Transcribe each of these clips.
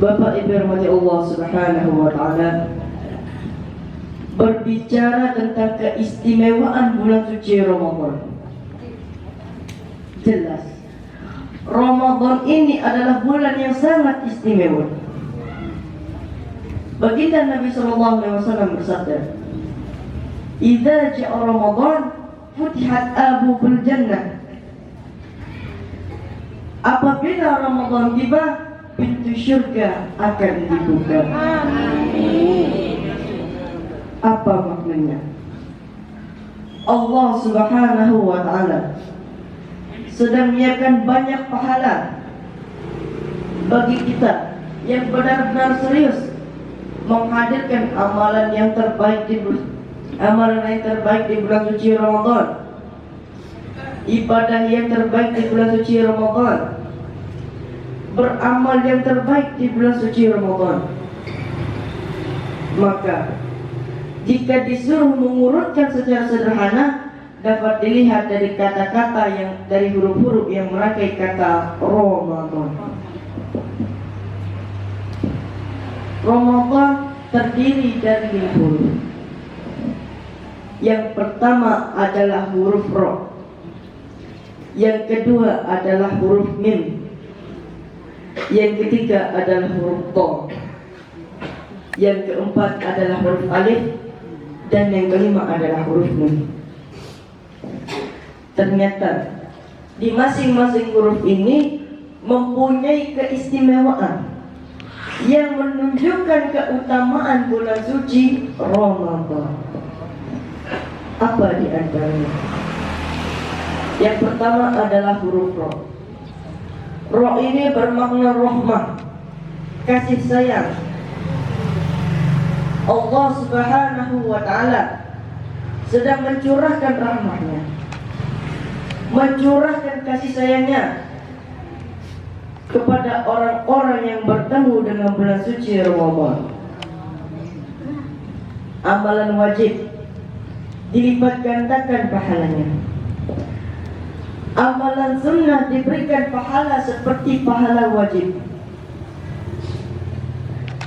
Bapak Ibu rahmati Allah Subhanahu wa taala, berbicara tentang keistimewaan bulan suci Ramadan. Jelas, Ramadan ini adalah bulan yang sangat istimewa. Baginda Nabi sallallahu alaihi wasallam bersabda, "Idza ja'a Ramadan, futihat abwaabul jannah." Apabila Ramadan tiba, pintu syurga akan dibuka. Apa maknanya? Allah Subhanahu wa taala sedang menyiapkan banyak pahala bagi kita yang benar-benar serius menghadirkan amalan yang terbaik di bulan suci Ramadan, ibadah yang terbaik di bulan suci Ramadan, beramal yang terbaik di bulan suci Ramadan. Maka jika disuruh mengurutkan secara sederhana, dapat dilihat dari kata-kata yang dari huruf-huruf yang merangkai kata Ramadan. Ramadan terdiri dari 5 huruf. Yang pertama adalah huruf Ra. Yang kedua adalah huruf Mim. Yang ketiga adalah huruf Ta. Yang keempat adalah huruf Alif. Dan yang kelima adalah huruf Nun. Ternyata di masing-masing huruf ini mempunyai keistimewaan yang menunjukkan keutamaan bulan suci Ramadan. Apa di antaranya? Yang pertama adalah huruf Ra. Ra ini bermakna rahmah, kasih sayang. Allah Subhanahu wa taala sedang mencurahkan rahmatnya, mencurahkan kasih sayangnya kepada orang-orang yang bertemu dengan bulan suci Ramadan. Amalan wajib dilipat gandakan pahalanya. Amalan sunnah diberikan pahala seperti pahala wajib.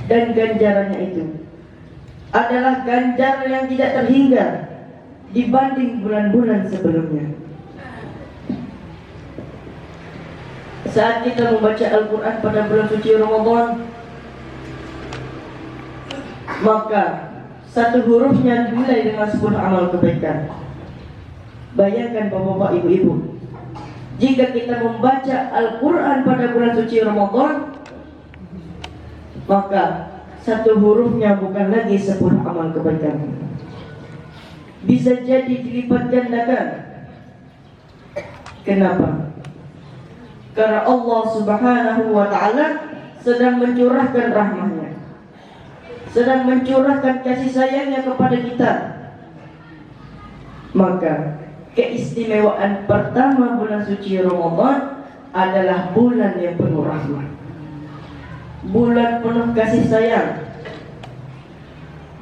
Dan ganjarannya itu adalah ganjaran yang tidak terhingga dibanding bulan-bulan sebelumnya. Saat kita membaca Al-Quran pada bulan suci Ramadan, maka satu hurufnya dinilai dengan 10 amal kebaikan. Bayangkan bapak-bapak, ibu-ibu, jika kita membaca Al-Quran pada bulan suci Ramadan, maka satu hurufnya bukan lagi 10 amal kebaikan, bisa jadi dilipat gandakan. Kenapa? Karena Allah Subhanahu wa ta'ala sedang mencurahkan rahmatnya, sedang mencurahkan kasih sayangnya kepada kita. Maka keistimewaan pertama bulan suci Ramadan adalah bulan yang penuh rahmat, bulan penuh kasih sayang,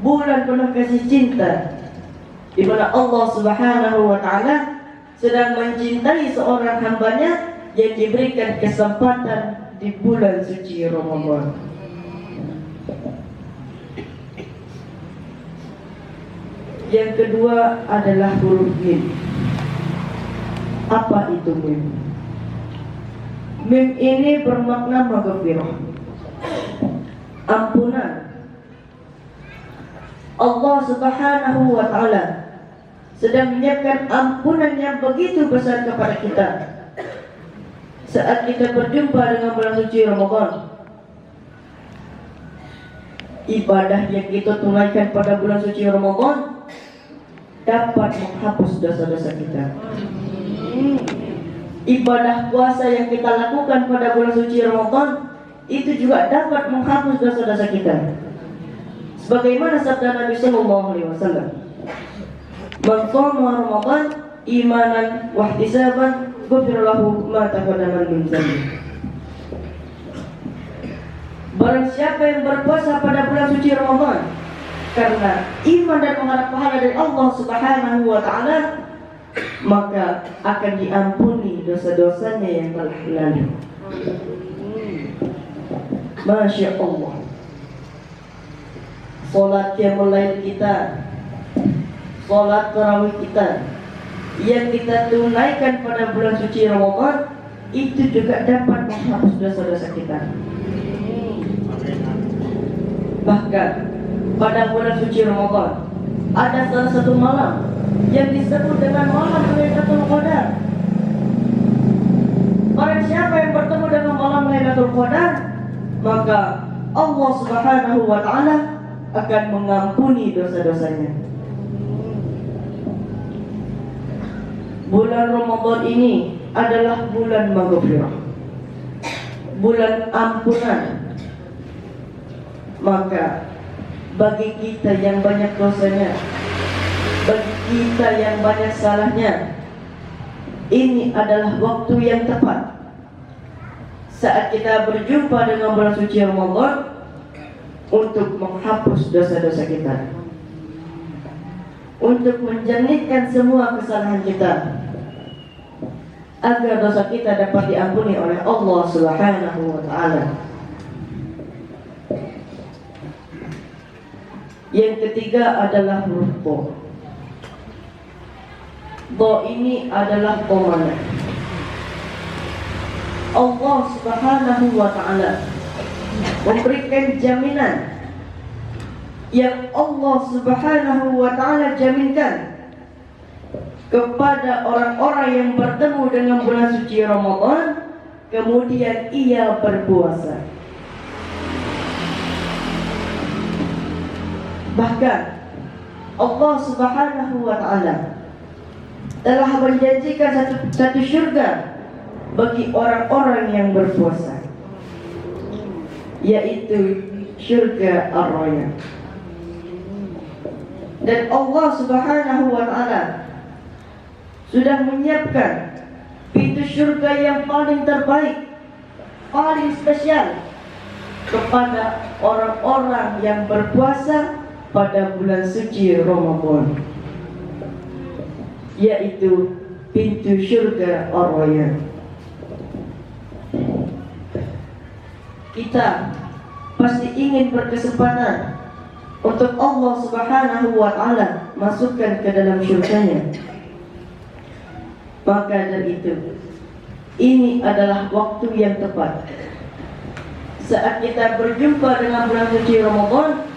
bulan penuh kasih cinta, di mana Allah Subhanahu wa ta'ala sedang mencintai seorang hambanya yang diberikan kesempatan di bulan suci Ramadan. Yang kedua adalah huruf Mim. Apa itu Mim? Mim ini bermakna maghfirah, ampunan. Allah Subhanahu wa ta'ala sedang menyiapkan ampunan yang begitu besar kepada kita saat kita berjumpa dengan bulan suci Ramadan. ibadah yang kita tunaikan pada bulan suci Ramadan dapat menghapus dosa-dosa kita. Ibadah puasa yang kita lakukan pada bulan suci Ramadan itu juga dapat menghapus dosa-dosa kita. Sebagaimana sabda Nabi sallallahu alaihi wasallam, "Man shoma Ramadan imanan wa ihtisaban, ghufira lahu ma taqaddama min dhanbi." Barang siapa yang berpuasa pada bulan suci Ramadan karena iman dan mengharap pahala dari Allah Subhanahu wa taala, maka akan diampuni dosa-dosanya yang telah lalu. Masya Allah. Salat qiyamul lail kita, salat tarawih kita yang kita tunaikan pada bulan suci Ramadan itu juga dapat menghapus dosa-dosa kita. Bahkan pada bulan suci Ramadan ada salah satu malam yang disebut dengan malam Lailatul Qadar. Barang siapa yang bertemu dengan malam Lailatul Qadar, maka Allah Subhanahu wa taala akan mengampuni dosa-dosanya. Bulan Ramadan ini adalah bulan maghfirah, bulan ampunan. Maka bagi kita yang banyak dosanya, bagi kita yang banyak salahnya, ini adalah waktu yang tepat saat kita berjumpa dengan bulan suci Ramadan untuk menghapus dosa-dosa kita, untuk menjernihkan semua kesalahan kita, agar dosa kita dapat diampuni oleh Allah Subhanahu wa taala. Yang ketiga adalah huruf Bo. Bo ini adalah komandan. Allah Subhanahu wa taala memberikan jaminan yang Allah Subhanahu wa taala jaminkan kepada orang-orang yang bertemu dengan bulan suci Ramadan kemudian ia berpuasa. Bahkan Allah Subhanahu wa taala telah menjanjikan satu syurga bagi orang-orang yang berpuasa, yaitu syurga Ar-Rayyan. Dan Allah Subhanahu wa taala sudah menyiapkan pintu syurga yang paling terbaik, paling spesial kepada orang-orang yang berpuasa pada bulan suci Ramadan, yaitu pintu syurga Ar-Rayyan. Kita pasti ingin berkesempatan untuk Allah Subhanahu wa taala masukkan ke dalam syurganya. Maka dari itu, ini adalah waktu yang tepat saat kita berjumpa dengan bulan suci Ramadan,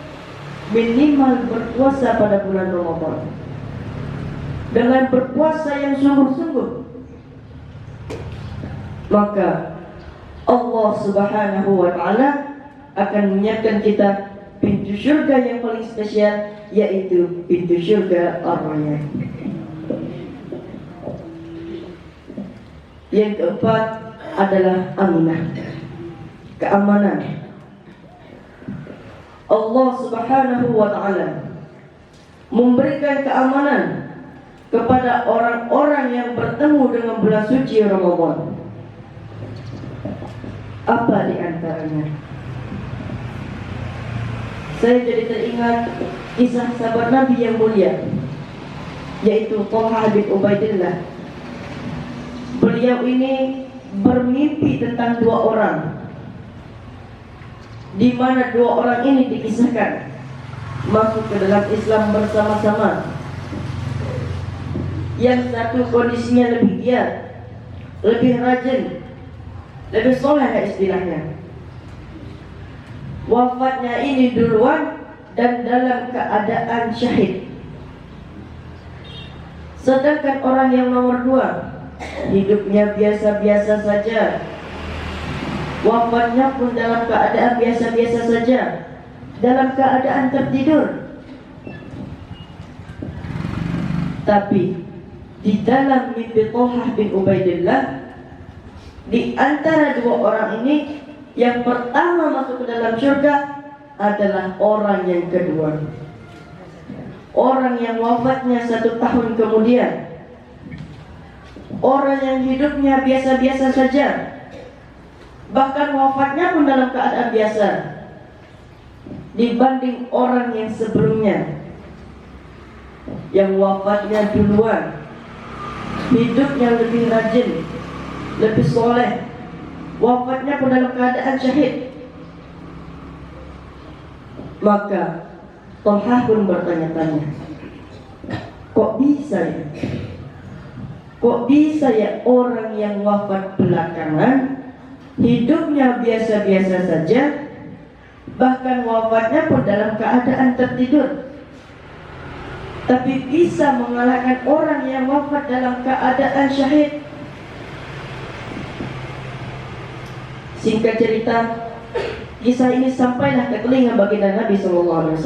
minimal berpuasa pada bulan Ramadan dengan berpuasa yang sungguh-sungguh, maka Allah Subhanahu wa taala akan menyiapkan kita pintu syurga yang paling spesial, yaitu pintu syurga Ar-Rayyan. Yang keempat adalah aminah, keamanan. Allah Subhanahu wa taala memberikan keamanan kepada orang-orang yang bertemu dengan bulan suci Ramadan. Apa di antaranya? Saya jadi teringat kisah sahabat Nabi yang mulia, yaitu Thalhah bin Ubaidillah. Beliau ini bermimpi tentang dua orang, di mana dua orang ini dikisahkan masuk ke dalam Islam bersama-sama. Yang satu kondisinya lebih giat, lebih rajin, lebih soleh istilahnya. Wafatnya ini duluan dan dalam keadaan syahid. Sedangkan orang yang nomor dua, hidupnya biasa-biasa saja, wafatnya pun dalam keadaan biasa-biasa saja, dalam keadaan tertidur. Tapi di dalam mimpi Thalhah bin Ubaidillah, di antara dua orang ini, yang pertama masuk ke dalam surga adalah orang yang kedua. Orang yang wafatnya 1 tahun kemudian. Orang yang hidupnya biasa-biasa saja, bahkan wafatnya pun dalam keadaan biasa, dibanding orang yang sebelumnya, yang wafatnya duluan, hidupnya lebih rajin, lebih soleh, wafatnya pun dalam keadaan syahid. Maka Thalhah pun bertanya-tanya, kok bisa ya? Kok bisa ya orang yang wafat belakangan, hidupnya biasa-biasa saja, bahkan wafatnya pun dalam keadaan tertidur, tapi bisa mengalahkan orang yang wafat dalam keadaan syahid? Singkat cerita, kisah ini sampailah ke telinga baginda Nabi SAW.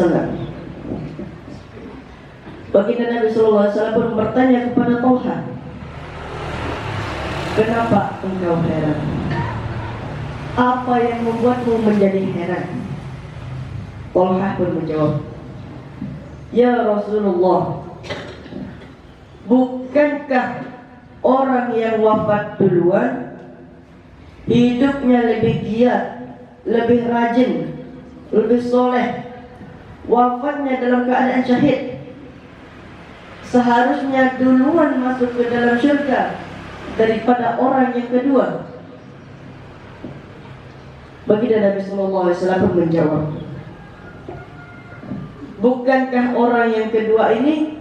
Baginda Nabi SAW pun bertanya kepada Thalhah, kenapa engkau heran? Apa yang membuatmu menjadi heran? Thalhah pun menjawab, ya Rasulullah, bukankah orang yang wafat duluan hidupnya lebih giat, lebih rajin, lebih soleh, wafatnya dalam keadaan syahid, seharusnya duluan masuk ke dalam syurga daripada orang yang kedua? Baginda Nabi SAW menjawab, bukankah orang yang kedua ini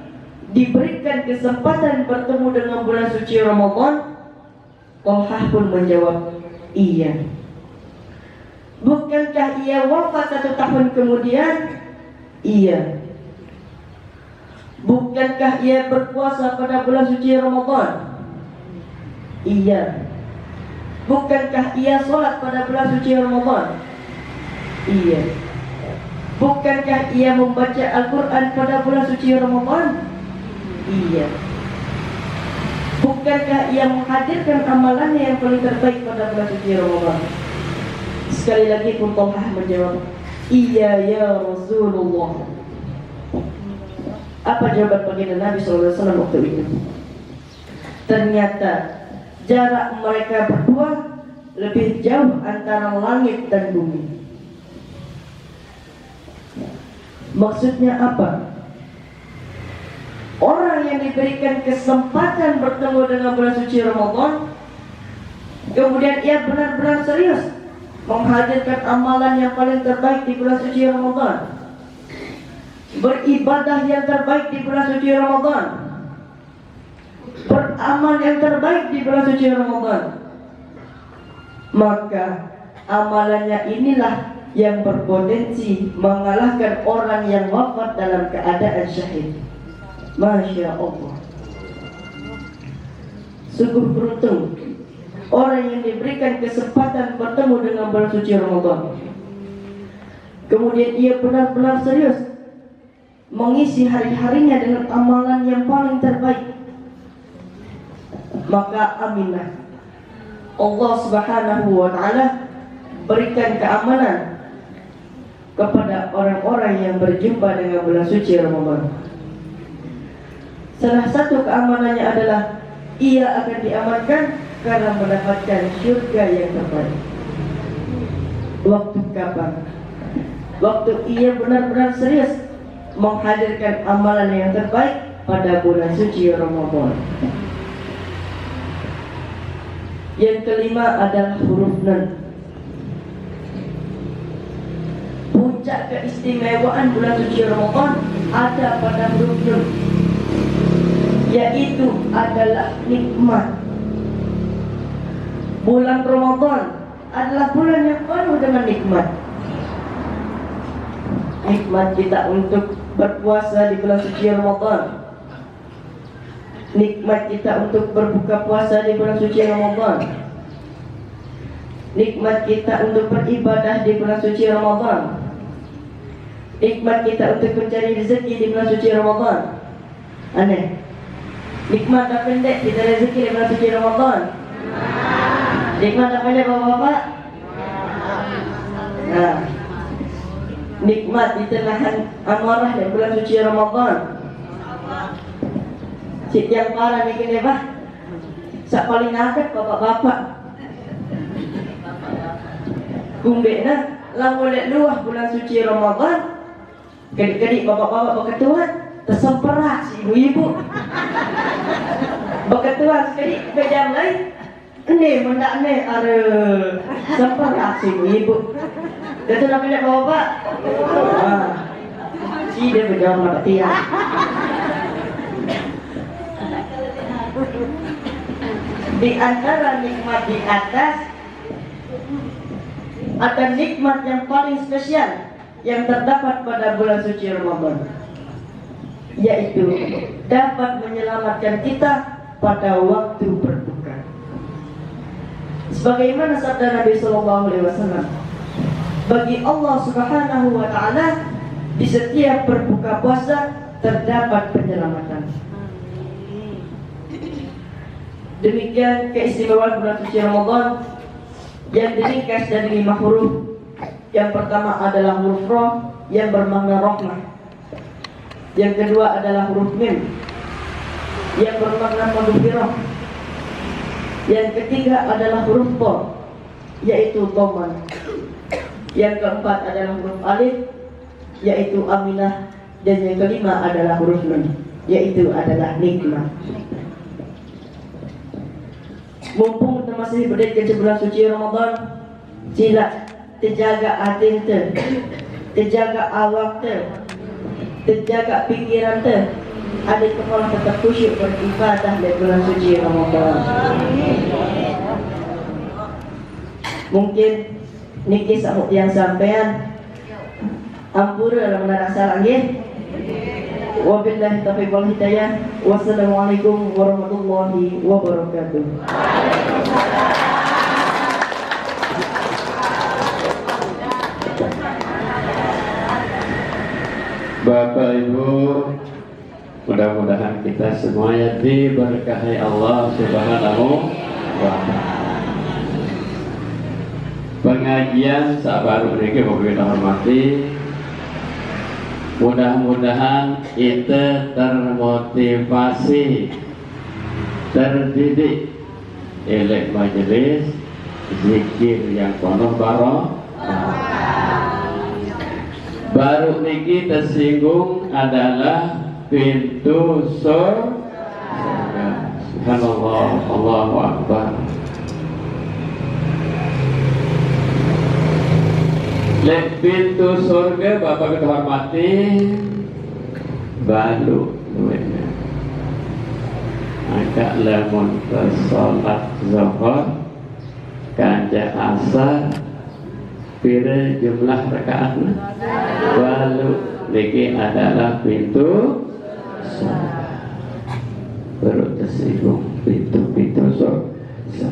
diberikan kesempatan bertemu dengan bulan suci Ramadan? Thalhah pun menjawab, iya. Bukankah ia wafat 1 tahun kemudian? Iya. Bukankah ia berpuasa pada bulan suci Ramadan? Iya. Bukankah ia sholat pada bulan suci Ramadan? Iya. Bukankah ia membaca Al-Quran pada bulan suci Ramadan? Iya. Bukankah ia menghadirkan amalannya yang paling terbaik pada bulan suci Ramadan? Sekali lagi pun Thalhah menjawab, iya ya Rasulullah. Apa jawaban baginda Nabi SAW waktu itu? Ternyata jarak mereka berdua lebih jauh antara langit dan bumi. Maksudnya apa? Orang yang diberikan kesempatan bertemu dengan bulan suci Ramadan, kemudian ia benar-benar serius menghadirkan amalan yang paling terbaik di bulan suci Ramadan, beribadah yang terbaik di bulan suci Ramadan, beramal yang terbaik di bulan suci Ramadan, maka amalannya inilah yang berpotensi mengalahkan orang yang wafat dalam keadaan syahid. Masya Allah, sungguh beruntung orang yang diberikan kesempatan bertemu dengan bulan suci Ramadan, kemudian ia benar-benar serius mengisi hari-harinya dengan amalan yang paling terbaik. Maka aminah, Allah Subhanahu wa Ta'ala berikan keamanan kepada orang-orang yang berjumpa dengan bulan suci Ramadan. Salah satu keamanannya adalah ia akan diamankan karena mendapatkan syurga yang terbaik. Waktu kapan? Waktu ia benar-benar serius menghadirkan amalan yang terbaik pada bulan suci Ramadan. Yang kelima adalah huruf nun. Puncak keistimewaan bulan suci Ramadan ada pada huruf nun, yaitu adalah nikmat. Bulan Ramadan adalah bulan yang penuh dengan nikmat. Nikmat kita untuk berpuasa di bulan suci Ramadan, nikmat kita untuk berbuka puasa di bulan suci Ramadan, nikmat kita untuk beribadah di bulan suci Ramadan, nikmat kita untuk mencari rezeki di bulan suci Ramadan. Aneh. Nikmat tak pendek kita rezeki di bulan suci Ramadan. Nikmat tak pendek bapak-bapak. Nah, nikmat di telahan amarah di bulan suci Ramadan. Cik yang parah ni kena bah. Sak paling akad bapak-bapak. Kumbek nah, lamun lek luah bulan suci Ramadan. Kedik-kedik bapak-bapak berketuan, tersemperak si ibu-ibu. Berketuan sekali bejam lain. Ini mendak ni ada semperak si ibu-ibu. Dia tu nak pilih bapak-bapak. Si dia bejam nak tiang. Di antara nikmat di atas ada nikmat yang paling spesial yang terdapat pada bulan suci Ramadan, yaitu dapat menyelamatkan kita pada waktu berbuka. Sebagaimana sabda Nabi Sallallahu Alaihi Wasallam, bagi Allah Subhanahu Wa Taala di setiap berbuka puasa terdapat penyelamatan. Demikian keistimewaan bulan suci Ramadan yang diringkas dari 5 huruf. Yang pertama adalah huruf Ra yang bermakna rahmah. Yang kedua adalah huruf Mim yang bermakna maghfirah. Yang ketiga adalah huruf Tha yaitu Dhaman. Yang keempat adalah huruf Alif yaitu Aminah. Dan yang kelima adalah huruf Nun yaitu adalah nikmat. Mumpung kita masih berada di bulan suci Ramadan, sila terjaga hati kita, terjaga awak kita, terjaga pikiran kita. Ada kepala tetap khusyuk beribadah di bulan suci Ramadan. Mungkin niki sahut yang sampean ampura dalam rasa lagi. Wabillahi taufiq wal hidayah. Wassalamualaikum warahmatullahi wabarakatuh. Bapak Ibu, mudah-mudahan kita semuanya diberkahi Allah Subhanahu wa Ta'ala. Pengajian sabar mereka kita hormati. Mudah-mudahan kita termotivasi, terdidik oleh majelis zikir yang penuh barokah. Baru niki tersinggung adalah pintu surga. Subhanallah, Allahu Akbar. Lek pintu surga Bapak kita hormati balu duitnya. Agak lemon salat zuhur kanja asar pira jumlah rakaatnya balu lagi adalah pintu surga. Baru tersinggung pintu surga.